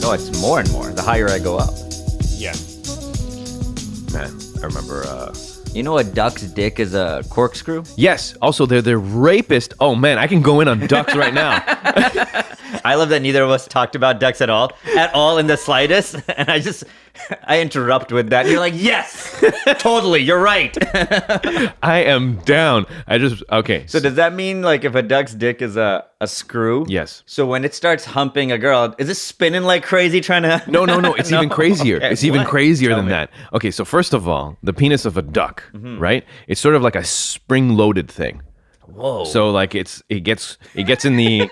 No, it's more and more. The higher I go up. Yeah. Man, I remember. You know a duck's dick is a corkscrew? Yes. Also, they're rapist. Oh man, I can go in on ducks right now. I love that neither of us talked about ducks at all in the slightest. And I interrupt with that. You're like, yes, totally, you're right. I am down. Okay. So does that mean like if a duck's dick is a screw? Yes. So when it starts humping a girl, is it spinning like crazy trying to? No. It's even crazier. Okay, it's even what? crazier Tell than me. that. Okay, so first of all, the penis of a duck, right? It's sort of like a spring-loaded thing. Whoa. So like it gets in the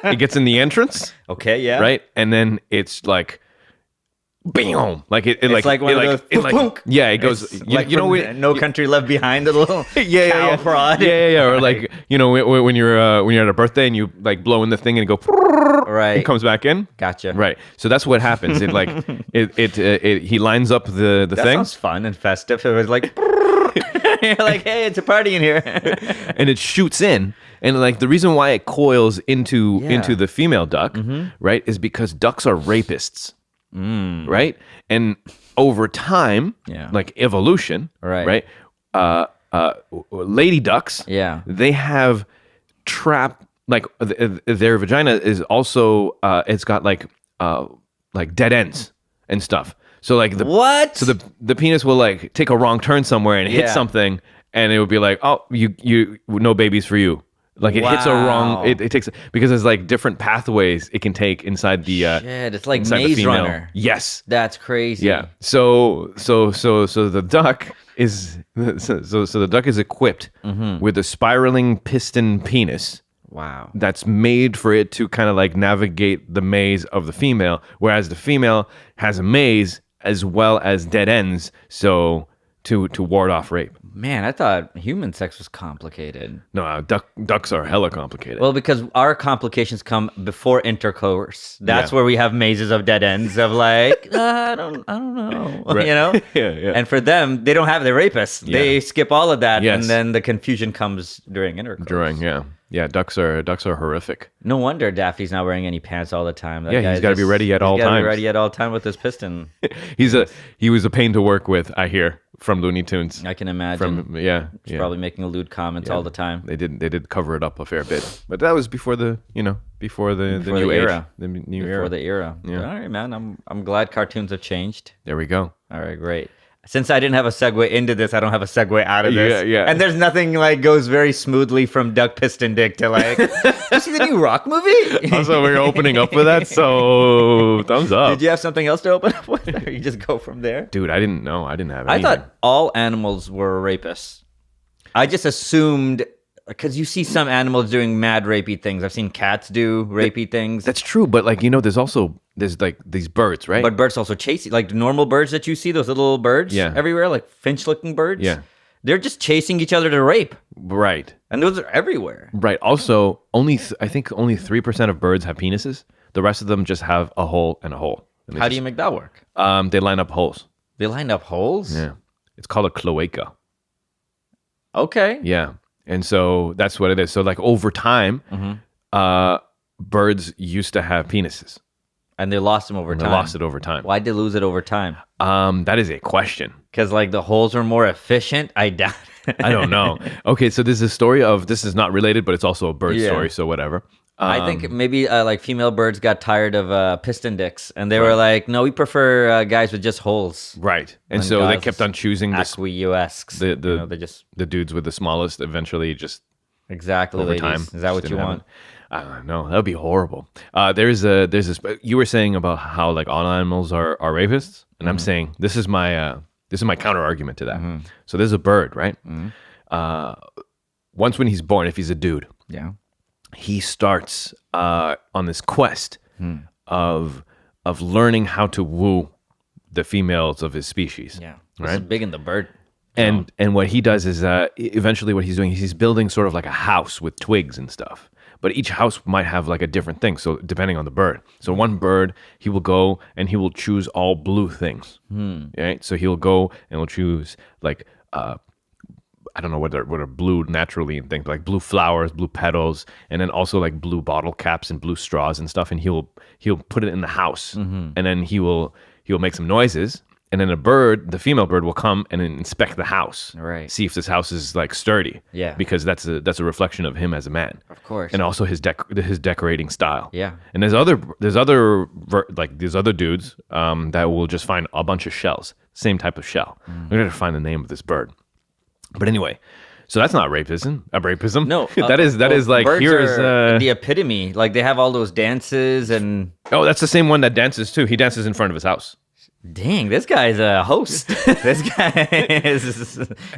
it gets in the entrance, Okay, yeah. right? And then it's like bam, like it It's like one of those it like punk. yeah, it goes It's like from when- No Country Left Behind, the little cow prod. Yeah. Or like when you're at a birthday and you like blow in the thing and it go Right. it comes back in. Gotcha. Right. So that's what happens. It like he lines up the That thing sounds fun and festive. It was like, you're like, hey, it's a party in here. and it shoots in. And like the reason why it coils into Yeah. the female duck, right, is because ducks are rapists. Right? And over time, Yeah. like evolution, Right. lady ducks, Yeah. they have like their vagina is also it's got like dead ends and stuff. So like What? So the penis will like take a wrong turn somewhere and hit Yeah. something, and it would be like, oh, you no babies for you. Like it hits a wrong. Wow. It takes because there's like different pathways it can take inside the. Shit, it's like inside the Maze female. Runner. Yes. That's crazy. Yeah. So the duck is so the duck is equipped with a spiraling piston penis Wow. that's made for it to kind of like navigate the maze of the female, whereas the female has a maze as well as dead ends, so to ward off rape. Man, I thought human sex was complicated. No, ducks are hella complicated. Well, because our complications come before intercourse. That's Yeah. where we have mazes of dead ends of like, I don't know, Right. you know? Yeah. And for them, they don't have the rapists. They Yeah. skip all of that, Yes. and then the confusion comes during intercourse. Yeah, ducks are horrific. No wonder Daffy's not wearing any pants all the time. That Yeah, guy's he's gotta be ready at all He's gotta times. be ready at all time with his piston. He was a pain to work with, I hear, from Looney Tunes. I can imagine. He's Probably making lewd comments all the time. They did cover it up a fair bit, but that was before the Before new the age, era. the new Before era. the era. Yeah. All right, man. I'm glad cartoons have changed. There we go. All right, great. Since I didn't have a segue into this, I don't have a segue out of this. Yeah. And there's nothing like goes very smoothly from Duck Piston Dick to like, you see the new rock movie? Also, we're opening up with that, so thumbs up. Did you have something else to open up with? Or you just go from there? Dude, I didn't know. I didn't have I anything. thought all animals were rapists. I just assumed, because you see some animals doing mad rapey things. I've seen cats do rapey things. That's true, but like there's like these birds, right? But birds also chase you. Like normal birds that you see, those little birds Yeah. everywhere, like finch-looking birds. Yeah. They're just chasing each other to rape. Right. And those are everywhere. Right. Also, I think only 3% of birds have penises. The rest of them just have a hole and a hole. And How do you make that work? They line up holes. They lined up holes? Yeah. It's called a cloaca. Okay. Yeah. And so that's what it is. So like over time, birds used to have penises. And they lost them over They time. lost it over time. Why'd they lose it over time? That is a question. Because like the holes were more efficient? I doubt it. I don't know. Okay, so this is a story of, this is not related, but it's also a bird Yeah. story, so whatever. I think maybe like female birds got tired of piston dicks. And they were like, no, we prefer guys with just holes. Right. And When so they guys kept on choosing this, Aqua-esques. They just... the dudes with the smallest eventually just Exactly, over ladies. time. Is that what just you didn't want? happen. I don't know. That would be horrible. There's this. You were saying about how like all animals are rapists, and I'm saying this is my counter argument to that. So there's a bird, right? Once when he's born, if he's a dude, Yeah. he starts on this quest of learning how to woo the females of his species. Yeah. Right? This is big in the bird. And what he does is eventually what he's doing is he's building sort of like a house with twigs and stuff. But each house might have like a different thing. So depending on the bird. So one bird, he will go and he will choose all blue things. Right? So he'll go and will choose like I don't know what are blue naturally and things like blue flowers, blue petals, and then also like blue bottle caps and blue straws and stuff. And he'll put it in the house, and then he'll make some noises. And then the female bird will come and inspect the house, Right. see if this house is like sturdy. Yeah. Because that's a reflection of him as a man. Of course. And also his decorating style. Yeah. And there's other dudes that will just find a bunch of shells, same type of shell. We're gonna find the name of this bird. But anyway, so that's not rapism. Rapism. No, that is like birds here's are the epitome. Like they have all those dances and oh, that's the same one that dances too. He dances in front of his house. dang, this guy's a host. This guy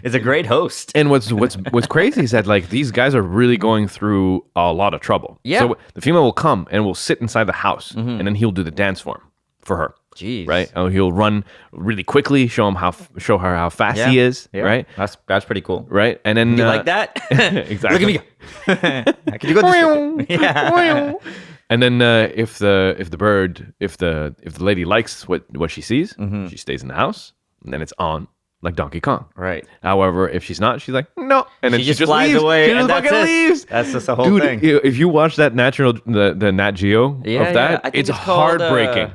is a great host. And what's crazy is that like these guys are really going through a lot of trouble. Yeah. So the female will come and will sit inside the house, and then he'll do the dance for her. Jeez. Right? And he'll run really quickly, show her how fast he is. Yeah. Right? That's pretty cool. Right? And then You like that? exactly. Look at me go. Can you go this way? Yeah. And then if the lady likes what she sees, she stays in the house, and then it's on like Donkey Kong. Right. However, if she's not, she's like no, and then She just flies leaves. away, She just and that's fucking it. leaves. That's just the whole Dude, thing. if you watch that the Nat Geo Yeah, of that, I think it's it's called, heartbreaking.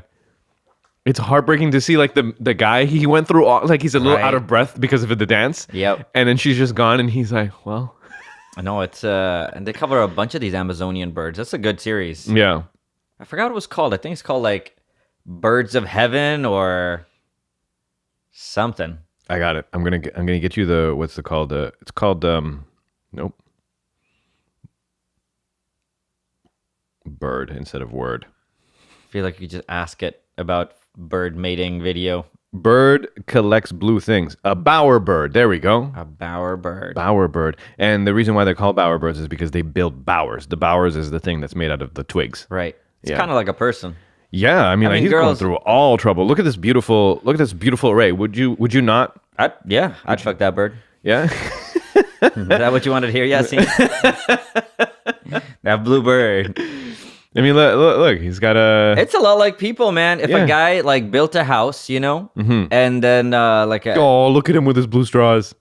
It's heartbreaking to see like the guy he went through all, like he's a little Right. out of breath because of the dance. Yep. And then she's just gone, and he's like, well, I know it's and they cover a bunch of these Amazonian birds. That's a good series. yeah. I forgot what it was called. I think it's called like Birds of Heaven or something. I got it. I'm gonna get you the what's it called? It's called nope. Bird instead of word. I feel like you just ask it about bird mating video. Bird collects blue things. A bowerbird. There we go. A bowerbird. Bowerbird. And the reason why they're called bowerbirds is because they build bowers. The bowers is the thing that's made out of the twigs. Right. It's Yeah. kind of like a person. Yeah, I mean, like, mean, he's going girls- through all trouble. Look at this beautiful array. Would you not? I'd fuck that bird. Yeah. Is that what you wanted to hear, Yasin? That blue bird. I mean, look, he's got a. It's a lot like people, man. If Yeah. a guy like built a house, and then like a, Oh, look at him with his blue straws.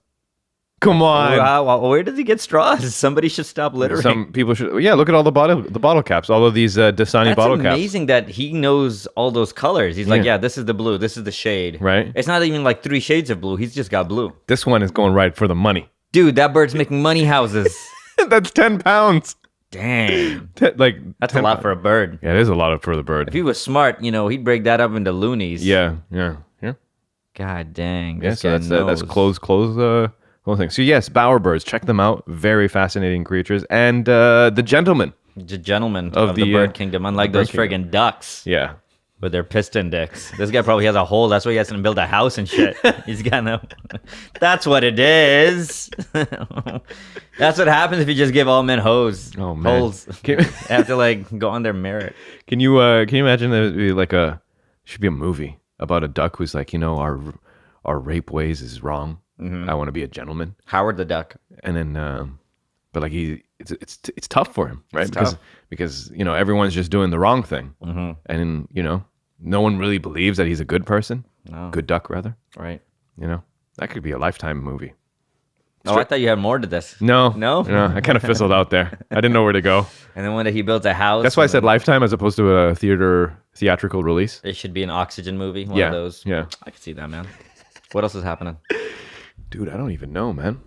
Come on. wow, where does he get straws? Somebody should stop littering. Some people should. Yeah, look at all the bottle caps. All of these Dasani That's bottle caps. amazing that he knows all those colors. He's like, Yeah. yeah, this is the blue, this is the shade. Right. It's not even like 3 shades of blue. He's just got blue. This one is going right for the money. Dude, that bird's making money houses. That's 10 pounds. Dang. Like That's 10 a lot for a bird. Yeah, it is a lot for the bird. If he was smart, he'd break that up into loonies. Yeah. God dang. Yeah, This so guy that's knows. close whole thing. So yes, bowerbirds, check them out. Very fascinating creatures. And the gentleman. The gentleman Of of the, the bird kingdom, unlike bird those kingdom. friggin' ducks Yeah. with their piston dicks. This guy probably has a hole. That's why he has to build a house and shit. He's got no. That's what it is. That's what happens if you just give all men hoes. Oh, man. Holes. Can, They have to like go on their merit. can you imagine there would be like should be a movie about a duck who's like, our rape ways is wrong. I want to be a gentleman. Howard the Duck. And then but like it's tough for him, right? It's tough. Because everyone's just doing the wrong thing. And no one really believes that he's a good person. No. Good duck rather. Right. That could be a Lifetime movie. Oh, I thought you had more to this. No. No? I kind of fizzled out there. I didn't know where to go. And then one day he built a house. That's why I and said Lifetime as opposed to a theatrical release. it should be an Oxygen movie. One Yeah, of those. yeah. I can see that, man. What else is happening? Dude, I don't even know, man.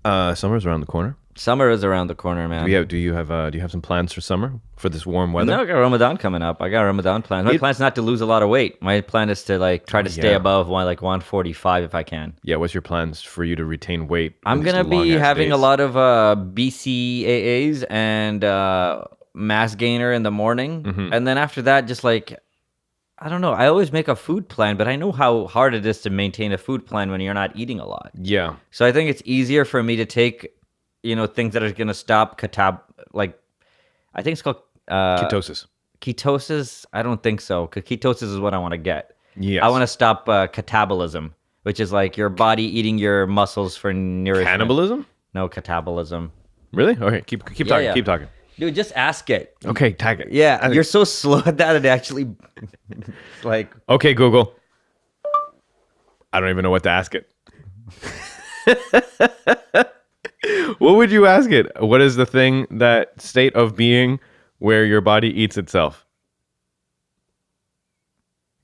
Summer's around the corner. Summer is around the corner, man. Do you have some plans for summer for this warm weather? No, I got Ramadan coming up. I got Ramadan plans. My plan is not to lose a lot of weight. My plan is to try to stay yeah. above 145 if I can. Yeah, what's your plans for you to retain weight? I'm in these gonna be long-ass having a days? lot of BCAAs and mass gainer in the morning, Mm-hmm. and then after that, just I don't know. I always make a food plan, but I know how hard it is to maintain a food plan when you're not eating a lot. Yeah. So I think it's easier for me to take, things that are going to stop I think it's called Ketosis. ketosis. I don't think so, because ketosis is what I want to get. Yes. I want to stop catabolism, which is like your body eating your muscles for nourishment. Cannibalism? No, catabolism. Really? Okay, keep talking. yeah. Keep talking. Dude, just ask it. Okay, tag it. Yeah, you're so slow at that. It actually, Okay, Google. I don't even know what to ask it. What would you ask it? What is the thing, that state of being where your body eats itself?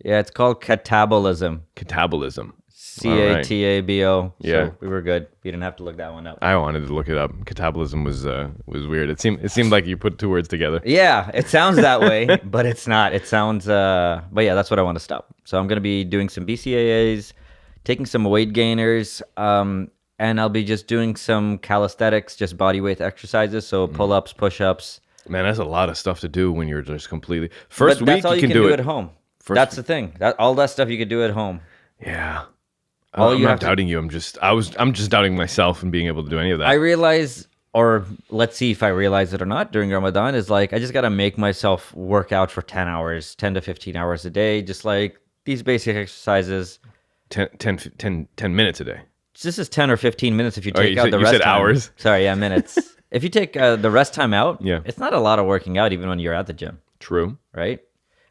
Yeah, it's called catabolism. Catabolism. Catabo. Yeah. So we were good. We didn't have to look that one up. I wanted to look it up. Catabolism was weird. It seemed like you put two words together. Yeah, it sounds that way, but it's not. It sounds but yeah, that's what I want to stop. So I'm gonna be doing some BCAAs, taking some weight gainers, and I'll be just doing some calisthenics, just body weight exercises. So pull-ups, push-ups. Man, that's a lot of stuff to do when you're just completely But that's all you you can do it at home. That's the thing. All that stuff you could do at home. Yeah. All I'm you not have to- doubting you. I'm just doubting myself and being able to do any of that. I realize, or let's see if I realize it or not during Ramadan, is like I just got to make myself work out for 10 hours, 10 to 15 hours a day, just like these basic exercises. 10 minutes a day. This is 10 or 15 minutes if you take you out said- the you rest said time. hours. Sorry, yeah, minutes. If you take the rest time out, Yeah. it's not a lot of working out even when you're at the gym, True. right?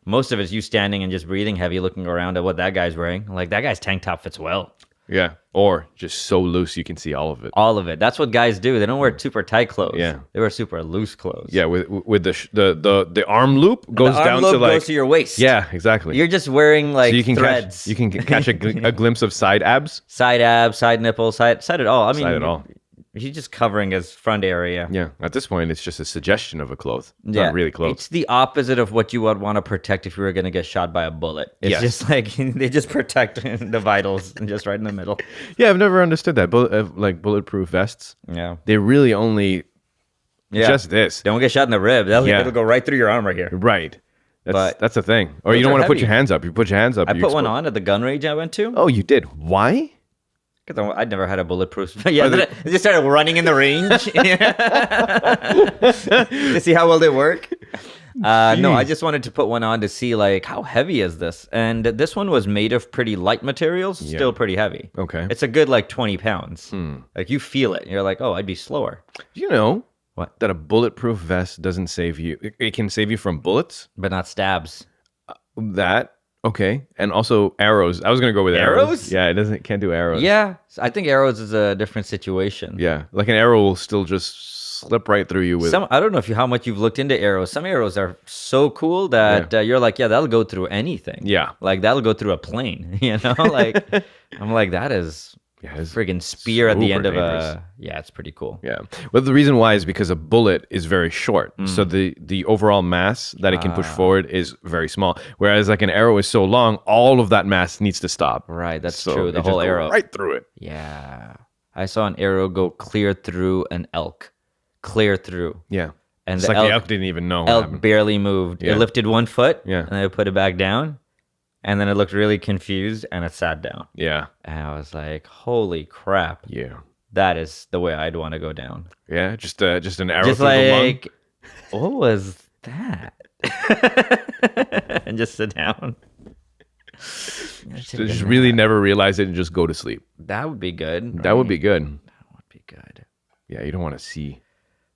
Most of it's you standing and just breathing heavy, looking around at what that guy's wearing. Like, that guy's tank top fits well. Yeah. Or just so loose you can see all of it. All of it. That's what guys do. They don't wear super tight clothes. Yeah. They wear super loose clothes. Yeah, with the arm loop goes The arm down loop to like goes to your waist. yeah, exactly. You're just wearing like so you can threads. catch a glimpse of side abs. Side abs, side nipples, side it all. I mean, Side it all. He's just covering his front area. Yeah. At this point, it's just a suggestion of a cloth. It's Yeah, not really clothes. It's the opposite of what you would want to protect if you were going to get shot by a bullet. It's Yes. just like they just protect the vitals and just right in the middle. Yeah, I've never understood that. Like bulletproof vests, Yeah. they really only just this. Don't get shot in the rib. Yeah. It'll go right through your arm right here. Right. But That's the thing. Or you those don't are want to put heavy. your hands up. You put your hands up. I you put one explode. on at the gun range I went to. Oh, you did. Why? Because I'd never had a bulletproof. Yeah, then I just started running in the range to see how well they work. No, I just wanted to put one on to see like how heavy is this, and this one was made of pretty light materials, still pretty heavy. Okay. It's a good like 20 pounds. Like you feel it, you're like, oh, I'd be slower, You know What? that a bulletproof vest doesn't save you. It can save you from bullets. but not stabs. That okay, and also arrows. I was gonna go with Arrows? Yeah, can't do arrows. Yeah, I think arrows is a different situation. Yeah, like an arrow will still just slip right through you with. I don't know how much you've looked into arrows. Some arrows are so cool that you're like, yeah, that'll go through anything. Yeah. Like that'll go through a plane, you know? Like I'm like, that is it's friggin' spear at the super end of dangerous. yeah, it's pretty cool. Yeah. Well, the reason why is because a bullet is very short. So the overall mass that it can push forward is very small. Whereas like an arrow is so long, all of that mass needs to stop. Right, that's So true. it The just whole goes arrow. right through it. Yeah. I saw an arrow go clear through an elk. Clear through. Yeah. And It's the like the elk didn't even know what elk happened. barely moved. Yeah. It lifted one foot, Yeah. and then it put it back down, and then it looked really confused, and it sat down. Yeah. And I was like, "Holy crap! Yeah. That is the way I'd want to go down." Yeah. Just an arrow Just through the lung. like, what was that? And just sit down. So just really never realize it and just go to sleep. That would be good. That would be good. That would be good. Yeah, you don't want to see.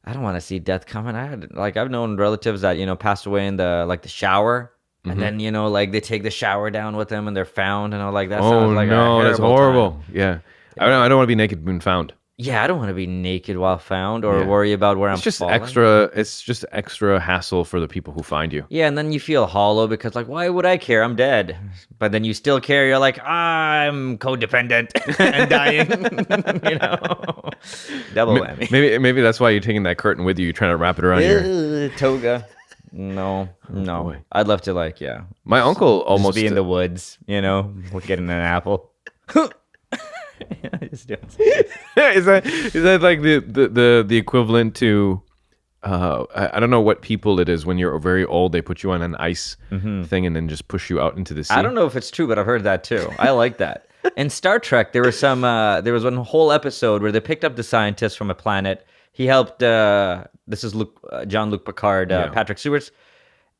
I don't want to see death coming. I've known relatives that passed away in the shower, and then like they take the shower down with them and they're found, and all like that. Oh sounds like no, a that's terrible horrible. time. Yeah. I don't want to be naked when found. Yeah, I don't want to be naked while found or Yeah. worry about where I'm It's just falling. It's just extra hassle for the people who find you. Yeah, and then you feel hollow because like, why would I care? I'm dead. But then you still care. You're like, I'm codependent and dying. Double whammy. Maybe that's why you're taking that curtain with you. You're trying to wrap it around your. Toga. No. boy. I'd love to My uncle just almost be in the woods, getting an apple. Just doing is that like the equivalent to I don't know what people it is when you're very old, they put you on an ice thing and then just push you out into the sea. I don't know if it's true, but I've heard that too. I like that. In Star Trek, there was one whole episode where they picked up the scientist from a planet. He helped. This is Jean-Luc Picard, Patrick Stewart's.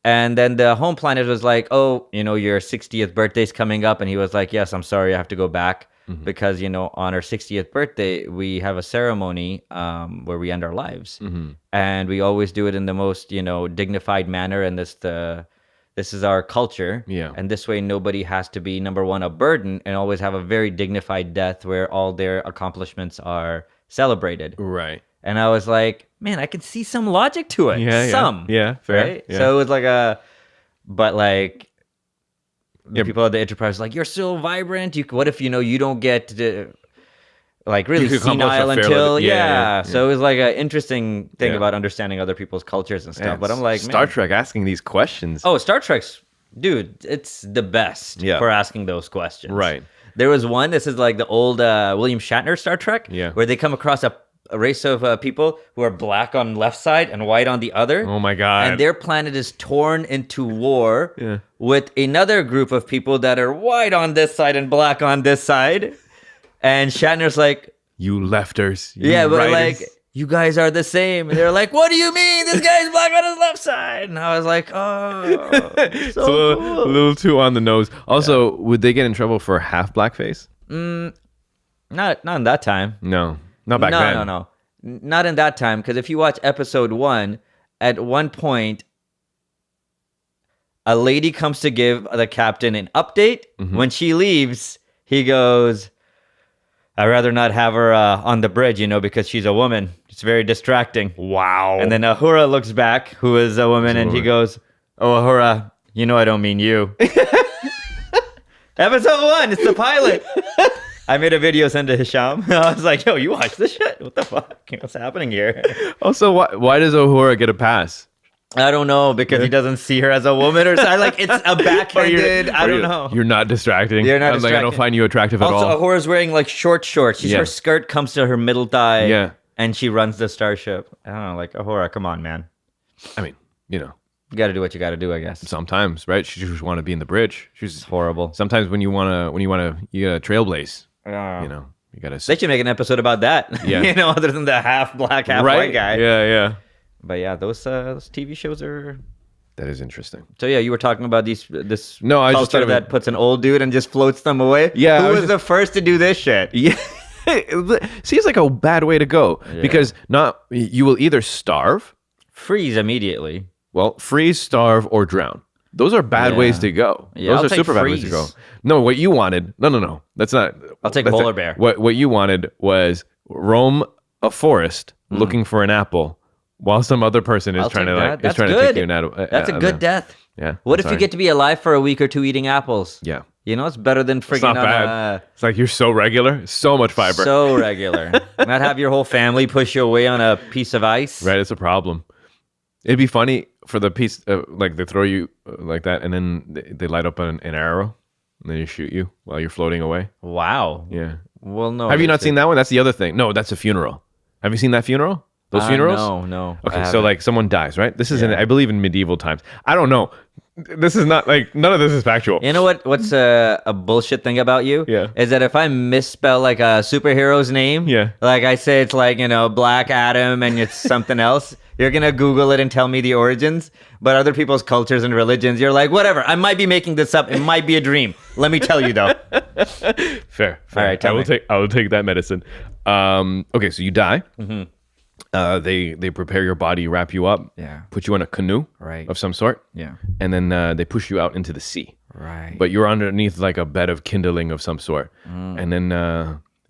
And then the home planet was like, oh, your 60th birthday's coming up. And he was like, yes, I'm sorry, I have to go back. Because, on our 60th birthday, we have a ceremony where we end our lives. And we always do it in the most, dignified manner. And the this is our culture. Yeah. And this way, nobody has to be, number one, a burden and always have a very dignified death where all their accomplishments are celebrated. Right. And I was like, man, I can see some logic to it. Yeah, fair. Right? Yeah. So it was but like, the people at the Enterprise like, you're so vibrant. What if, you don't get to, like, really senile until, So it was like an interesting thing about understanding other people's cultures and stuff. But I'm like, Star Trek asking these questions. Oh, Star Trek's, dude, it's the best for asking those questions. Right. There was one, this is like the old William Shatner Star Trek, Yeah. where they come across a race of people who are black on left side and white on the other. Oh my God. And their planet is torn into war with another group of people that are white on this side and black on this side. And Shatner's like, you lefters. but writers. like, you guys are the same. And they're like, what do you mean? This guy's black on his left side. And I was like, oh, so cool. A little too on the nose. Also, would they get in trouble for half blackface? Not in that time. No. Not back then. No. Not in that time. Because if you watch episode 1, at one point, a lady comes to give the captain an update. Mm-hmm. When she leaves, he goes, I'd rather not have her on the bridge, because she's a woman. It's very distracting. Wow. And then Uhura looks back, who is a woman, and he goes, oh, Uhura, I don't mean you. Episode 1, it's the pilot. I made a video, sent to Hisham. I was like, yo, you watch this shit? What the fuck? What's happening here? Also, why does Uhura get a pass? I don't know, because he doesn't see her as a woman or something. Like, it's a backhanded, I don't know. You're not distracting. You're not I'm distracting. like, I don't find you attractive at all. Also, Uhura's wearing like short shorts. Her skirt comes to her middle thigh. Yeah. And she runs the starship. I don't know, like, Uhura, come on, man. I mean, You got to do what you got to do, I guess. sometimes, right? She just want to be in the bridge. She's Horrible. Sometimes when you gotta trailblaze. You gotta. They should make an episode about that. Yeah. Other than the half black, half white guy. Yeah. But yeah, those TV shows are. That is interesting. So yeah, you were talking about this No, I just culture thought that puts an old dude and just floats them away. Yeah, who was the first to do this shit? Yeah. It seems like a bad way to go because you will either starve, freeze immediately. Well, freeze, starve, or drown. Those are bad ways to go. Yeah, Those I'll are take super bad ways to go. No, what you wanted. No. That's not. I'll take polar bear. What you wanted was roam a forest looking for an apple while some other person is trying to take you an apple. That's a good death. Yeah. What if you get to be alive for a week or two eating apples? Yeah. It's better than freaking. It's not bad. It's like you're so regular, so much fiber. So regular. Not have your whole family push you away on a piece of ice. Right, it's a problem. It'd be funny for the piece, like they throw you like that, and then they light up an arrow, and then they shoot you while you're floating away. Wow. Yeah. Well, no. Have you not seen that one? That's the other thing. No, that's a funeral. Have you seen that funeral? Those funerals? No. Okay, so like someone dies, right? This is I believe in medieval times. I don't know. This is not like none of this is factual. You know what's a bullshit thing about you? Yeah. Is that if I misspell like a superhero's name, like I say it's like, Black Adam and it's something else, you're going to Google it and tell me the origins. But other people's cultures and religions, you're like, whatever, I might be making this up. It might be a dream. Let me tell you though. Fair. All right, I will take that medicine. Okay, so you die. Mm-hmm. They prepare your body, wrap you up, put you in a canoe of some sort, and then they push you out into the sea. Right. But you're underneath like a bed of kindling of some sort, and then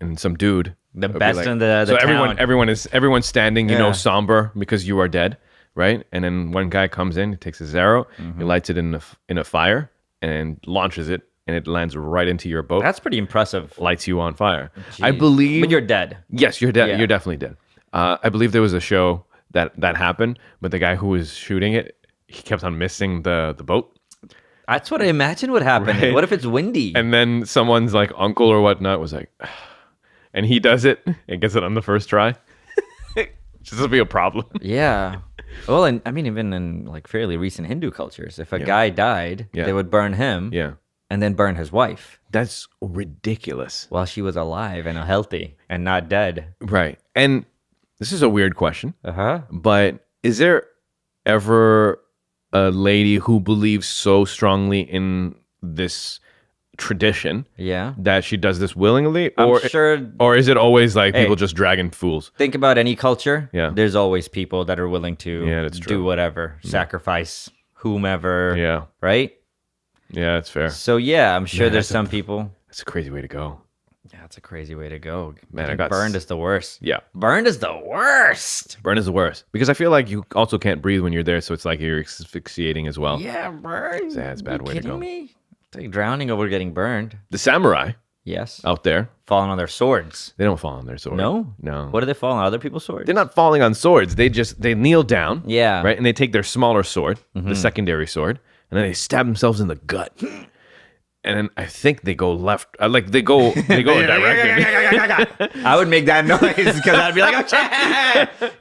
and some dude. The best in the so town. everyone's standing, somber because you are dead, right? And then one guy comes in, he takes his arrow, he lights it in a fire, and launches it, and it lands right into your boat. That's pretty impressive. Lights you on fire. Jeez. I believe. But you're dead. Yes, you're dead. Yeah. You're definitely dead. I believe there was a show that happened, but the guy who was shooting it, he kept on missing the boat. That's what I imagine would happen. Right? What if it's windy? And then someone's like uncle or whatnot was like, and he does it and gets it on the first try. This will be a problem. Yeah. Well, and I mean, even in like fairly recent Hindu cultures, if a guy died, they would burn him. Yeah. And then burn his wife. That's ridiculous. While she was alive and healthy and not dead. Right. And this is a weird question. Uh-huh. But is there ever a lady who believes so strongly in this tradition that she does this willingly? I'm sure. Or is it always like people just dragging fools? Think about any culture. Yeah. There's always people that are willing to that's true. do whatever, sacrifice whomever. Yeah. Right? Yeah, that's fair. So yeah, I'm sure Man, there's some people. It's a crazy way to go. Yeah, it's a crazy way to go. Man, I Getting got burned is the worst. Yeah. Burned is the worst. Burn is the worst. Because I feel like you also can't breathe when you're there, so it's like you're asphyxiating as well. Yeah, burned. Yeah, it's a bad way to go. Me? It's like drowning over getting burned. The samurai Yes. out there, Falling on their swords. they don't fall on their sword. No? No. What do they fall on? Other people's swords? They're not falling on swords. They kneel down. Yeah. Right? And they take their smaller sword, the secondary sword, and then they stab themselves in the gut. And then I think they go left. They go a direction. I would make that noise because I'd be like, oh,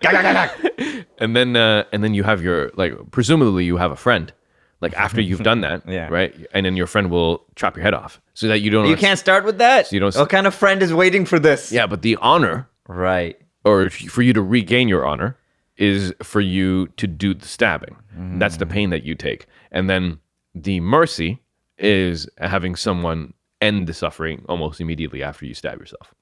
shit. And then you have your, like, presumably you have a friend, like, after you've done that, Yeah. right? And then your friend will chop your head off so that you don't. You can't start with that. So you don't. What kind of friend is waiting for this? Yeah, but the honor, Right. or for you to regain your honor, is for you to do the stabbing. That's the pain that you take, and then the mercy is having someone end the suffering almost immediately after you stab yourself.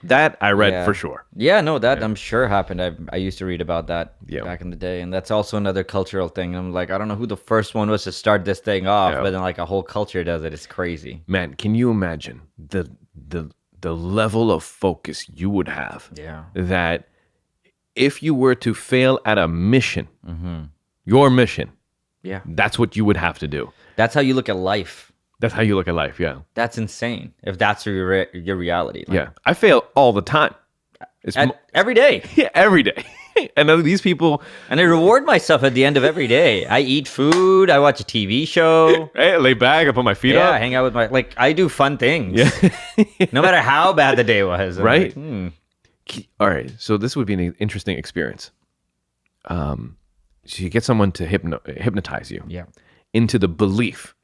That I read for sure. Yeah, no, that I'm sure happened. I used to read about that Yeah. back in the day, and that's also another cultural thing. I'm like, I don't know who the first one was to start this thing off, Yeah. but then like a whole culture does it. It's crazy. Man, can you imagine the level of focus you would have? Yeah. That if you were to fail at a mission, your mission, Yeah. that's what you would have to do. That's how you look at life. That's how you look at life. Yeah. That's insane. If that's your reality. Like, Yeah. I fail all the time. It's every day. yeah, every day. And then these people, And I reward myself at the end of every day. I eat food. I watch a TV show. hey, I lay back, I put my feet Yeah, I up. hang out with I do fun things. Yeah. No matter how bad the day was. I'm Right? like, All right. So this would be an interesting experience. So you get someone to hypnotize you Yeah. into the belief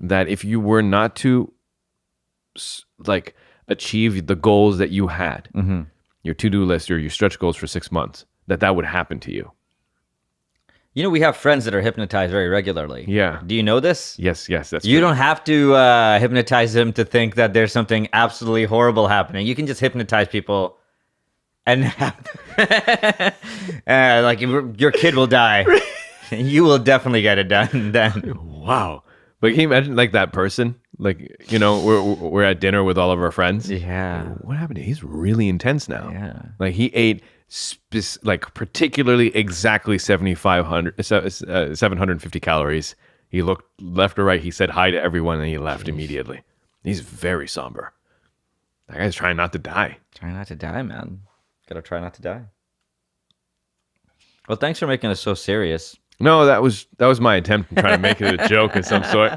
that if you were not to like achieve the goals that you had, your to-do list or your stretch goals for 6 months, that would happen to you. You know, we have friends that are hypnotized very regularly. Yeah. Do you know this? Yes, that's You true. don't have to hypnotize them to think that there's something absolutely horrible happening. You can just hypnotize people and have like your kid will die. You will definitely get it done then. Wow. But can you imagine like that person? Like, you know, we're at dinner with all of our friends. Yeah. What happened? He's really intense now. Yeah. Like he ate like particularly exactly 750 calories. He looked left or right. He said hi to everyone and he left immediately. He's very somber. That guy's trying not to die. Try not to die, man. Gotta try not to die. Well, thanks for making it so serious. No, that was my attempt to try to make it a joke of some sort.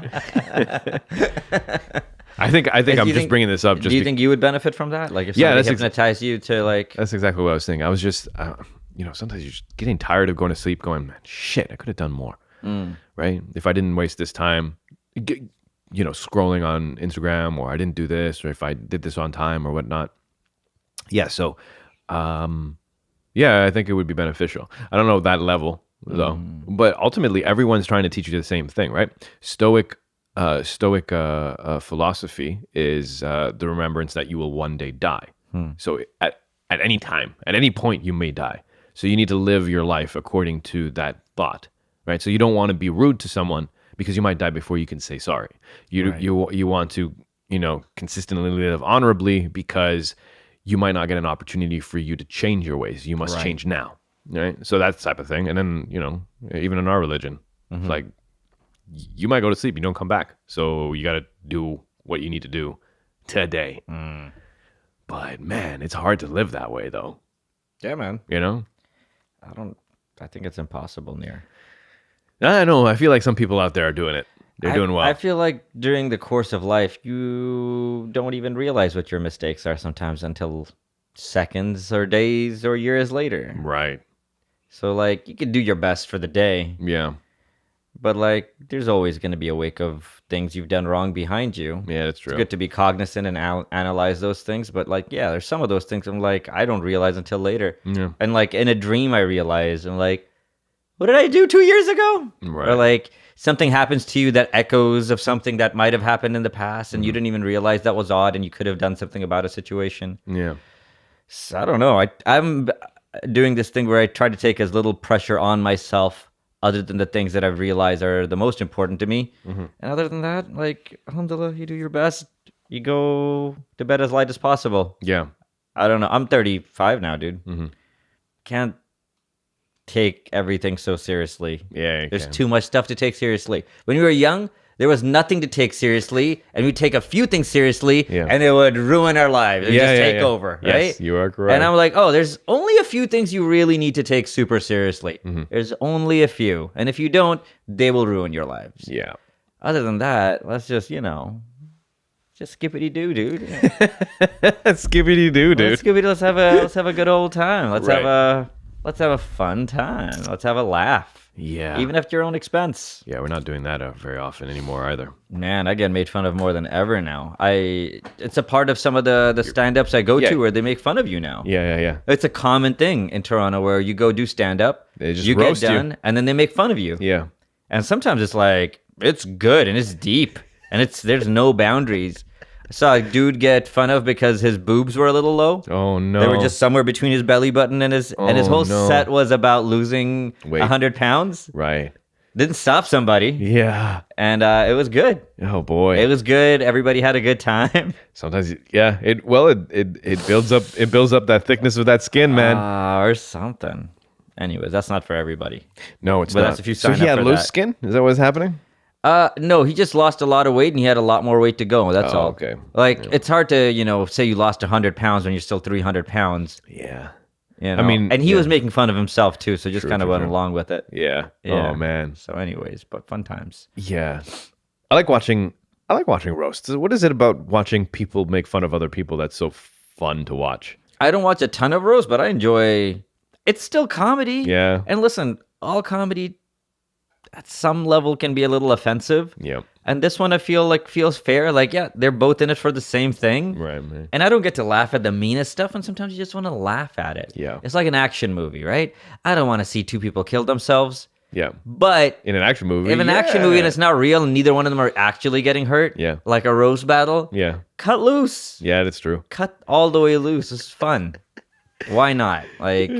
I think I'm just bringing this up. Do you think you would benefit from that? Like if somebody hypnotized you to like... That's exactly what I was thinking. I was just, sometimes you're just getting tired of going to sleep going, man, shit, I could have done more. Right? If I didn't waste this time, scrolling on Instagram, or I didn't do this, or if I did this on time or whatnot. Yeah, so, I think it would be beneficial. I don't know that level, though. But ultimately, everyone's trying to teach you the same thing, right? Stoic philosophy is the remembrance that you will one day die. So at any time, at any point, you may die. So you need to live your life according to that thought, right? So you don't want to be rude to someone because you might die before you can say sorry. You want to, consistently live honorably because you might not get an opportunity for you to change your ways. You must change now, right? So that type of thing. And then, even in our religion, it's like, you might go to sleep, you don't come back. So you got to do what you need to do today. But man, it's hard to live that way though. Yeah, man. I think it's impossible, Near. I know. I feel like some people out there are doing it. They're doing well. I feel like during the course of life, you don't even realize what your mistakes are sometimes until seconds or days or years later. Right. So like you can do your best for the day. Yeah. But like, there's always going to be a wake of things you've done wrong behind you. Yeah, that's true. It's good to be cognizant and analyze those things. But like, yeah, there's some of those things I'm like, I don't realize until later. Yeah. And like in a dream, I realize I'm like, what did I do 2 years ago? Right. Or like something happens to you that echoes of something that might have happened in the past and you didn't even realize that was odd and you could have done something about a situation. Yeah. So I don't know. I'm doing this thing where I try to take as little pressure on myself other than the things that I've realized are the most important to me. Mm-hmm. And other than that, like, alhamdulillah, you do your best. You go to bed as light as possible. Yeah. I don't know. I'm 35 now, dude. Mm-hmm. Can't take everything so seriously. Yeah. There's too much stuff to take seriously. When we were young, there was nothing to take seriously, and we'd take a few things seriously, and it would ruin our lives. It would just take over, right? Yes, you are correct. And I'm like, oh, there's only a few things you really need to take super seriously. Mm-hmm. There's only a few. And if you don't, they will ruin your lives. Yeah. Other than that, let's just, just skippity-doo, dude. Skippity-doo, dude. Let's have a good old time. Let's have a fun time. Let's have a laugh. Yeah. Even at your own expense. Yeah, we're not doing that very often anymore either. Man, I get made fun of more than ever now. It's a part of some of the stand-ups I go to where they make fun of you now. Yeah. It's a common thing in Toronto where you go do stand-up, They just you roast get done, and then they make fun of you. Yeah. And sometimes it's like, it's good and it's deep and there's no boundaries. I saw a dude get fun of because his boobs were a little low. Oh no. They were just somewhere between his belly button and his whole set was about losing 100 pounds. Right. Didn't stop somebody. Yeah. And it was good. Oh boy. It was good. Everybody had a good time. Sometimes it builds up that thickness of that skin, man. Or something. Anyways, that's not for everybody. No, it's But not. that's if you sign so he up had for loose that. skin? Is that what's happening? No, he just lost a lot of weight and he had a lot more weight to go. That's all. Okay. Like, it's hard to, say you lost 100 pounds when you're still 300 pounds. Yeah. I mean, and he was making fun of himself too, so just kind of went true. along with it. Yeah. Yeah. Oh man. So anyways, but fun times. Yeah. I like watching roasts. What is it about watching people make fun of other people that's so fun to watch? I don't watch a ton of roast, but I enjoy. It's still comedy. Yeah. And listen, all comedy at some level can be a little offensive. Yeah. And this one I feel like feels fair. Like, yeah, they're both in it for the same thing. Right, man. And I don't get to laugh at the meanest stuff, and sometimes you just want to laugh at it. Yeah. It's like an action movie, right? I don't want to see two people kill themselves. Yeah. But In an action movie. if an action movie and it's not real and neither one of them are actually getting hurt, Yeah. like a roast battle, Yeah. cut loose. Yeah, that's true. Cut all the way loose. It's fun. Why not? Like,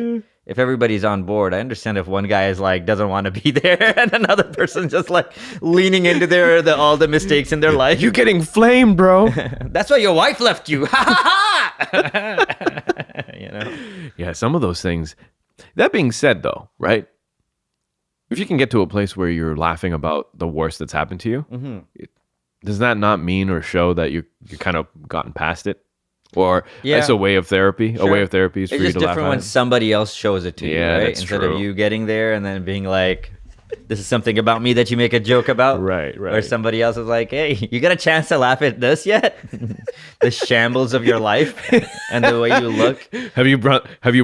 if everybody's on board, I understand if one guy is like doesn't want to be there and another person just like leaning into all the mistakes in their life. You're getting flamed, bro. That's why your wife left you. Yeah, some of those things. That being said, though, right? If you can get to a place where you're laughing about the worst that's happened to you, does that not mean or show that you kind of gotten past it? Or it's a way of therapy? Sure. A way of therapy is for It's you just to laugh different when at it? somebody else shows it to you, Yeah, right? that's Instead true. of you getting there and then being like, this is something about me that you make a joke about. Right. Or somebody else is like, hey, you got a chance to laugh at this yet? The shambles of your life and the way you look. Have you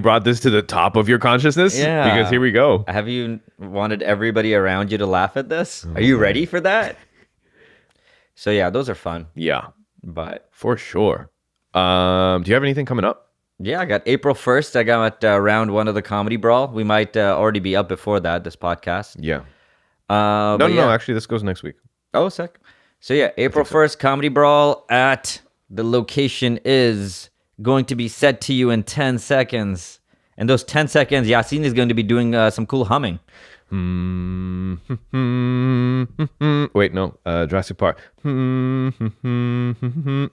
brought this to the top of your consciousness? Yeah. Because here we go. Have you wanted everybody around you to laugh at this? Are you ready for that? So yeah, those are fun. Yeah, But for sure. Do you have anything coming up? yeah, I got April 1st. I got round one of the Comedy Brawl. We might already be up before that, this podcast. Yeah. No, No. Actually, this goes next week. Oh, sick. So yeah, April 1st, Comedy Brawl at the location is going to be set to you in 10 seconds. And those 10 seconds, Yasin is going to be doing some cool humming. Wait, no. Jurassic Park.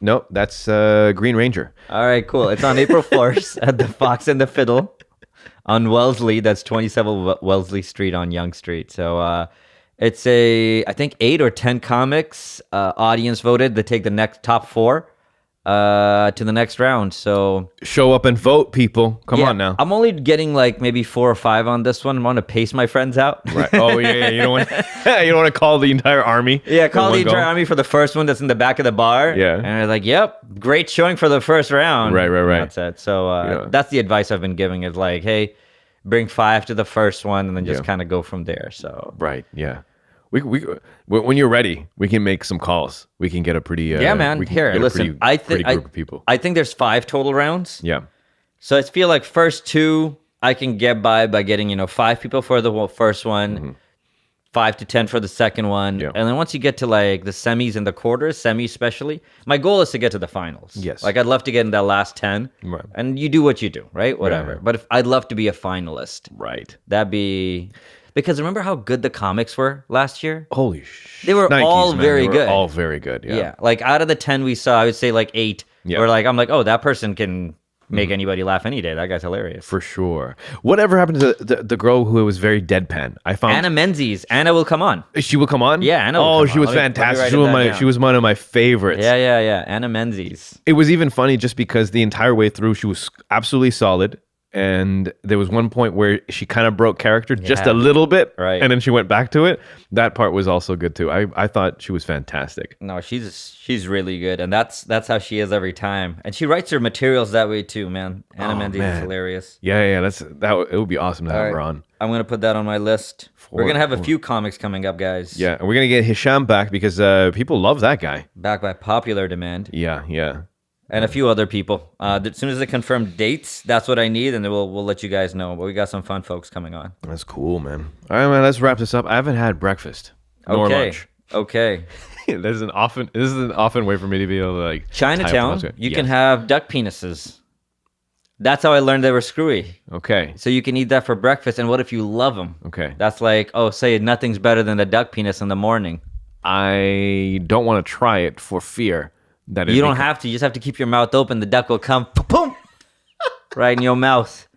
No, that's Green Ranger. All right, cool. It's on April 1st at the Fox and the Fiddle on Wellesley. That's 27 Wellesley Street on Yonge Street. So it's I think 8 or 10 comics. Audience voted to take the next top 4 to the next round. So Show up and vote, people. Come yeah, on now. I'm only getting like maybe 4 or 5 on this one. I want to pace my friends out. Right. Oh yeah. You don't want you don't want to call the entire army. Yeah, call in the one go. entire army for the first one that's in the back of the bar. Yeah. And they're like, yep, great showing for the first round. Right. That's it. So that's the advice I've been giving is like, hey, bring 5 to the first one and then just kind of go from there. So Right. Yeah. We when you're ready, we can make some calls. We can get a pretty yeah, man. We can Here, get a listen. pretty group of people. I think there's 5 total rounds. Yeah. So I feel like first 2 I can get by getting 5 people for the first one, 5 to 10 for the second one, Yeah. and then once you get to like the semis and the quarters, semis especially, my goal is to get to the finals. Yes. Like I'd love to get in that last 10. Right. And you do what you do, right? Whatever. Right. But I'd love to be a finalist. Right. That'd be Because remember how good the comics were last year? Holy shit. They were all very good. All very good. Yeah. Yeah. Like out of the 10 we saw, I would say like 8. Yeah. Or like, I'm like, oh, that person can make anybody laugh any day. That guy's hilarious. For sure. Whatever happened to the girl who was very deadpan? I found Anna Menzies. Anna will come on. She will come on? Yeah, Anna will Oh, come she on. was Let me fantastic. write that She was one of my favorites. Yeah. Anna Menzies. It was even funny just because the entire way through she was absolutely solid. And there was one point where she kind of broke character just a little bit. Right. And then she went back to it. That part was also good too. I thought she was fantastic. No, she's really good. And that's how she is every time. And she writes her materials that way too, man. Anna Menzies is hilarious. Yeah. It would be awesome to have her on. I'm going to put that on my list. We're going to have a few comics coming up, guys. Yeah. And we're going to get Hisham back because people love that guy. Back by popular demand. Yeah. And a few other people. As soon as they confirm dates, that's what I need, and then we'll let you guys know. But we got some fun folks coming on. That's cool, man. All right, man. Let's wrap this up. I haven't had breakfast nor lunch. Okay. This is an often way for me to be able to like Chinatown. You can have duck penises. That's how I learned they were screwy. Okay. So you can eat that for breakfast. And what if you love them? Okay. That's like, say nothing's better than a duck penis in the morning. I don't want to try it for fear. You don't have to. You just have to keep your mouth open. The duck will come, boom, right in your mouth.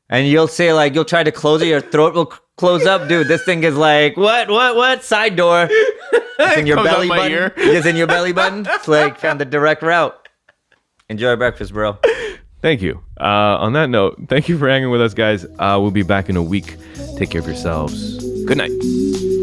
And you'll say, like, you'll try to close it. Your throat will close up. Dude, this thing is like, what? Side door. It's in your belly button. It's in your belly button. It's like, found the direct route. Enjoy breakfast, bro. Thank you. On that note, thank you for hanging with us, guys. We'll be back in a week. Take care of yourselves. Good night.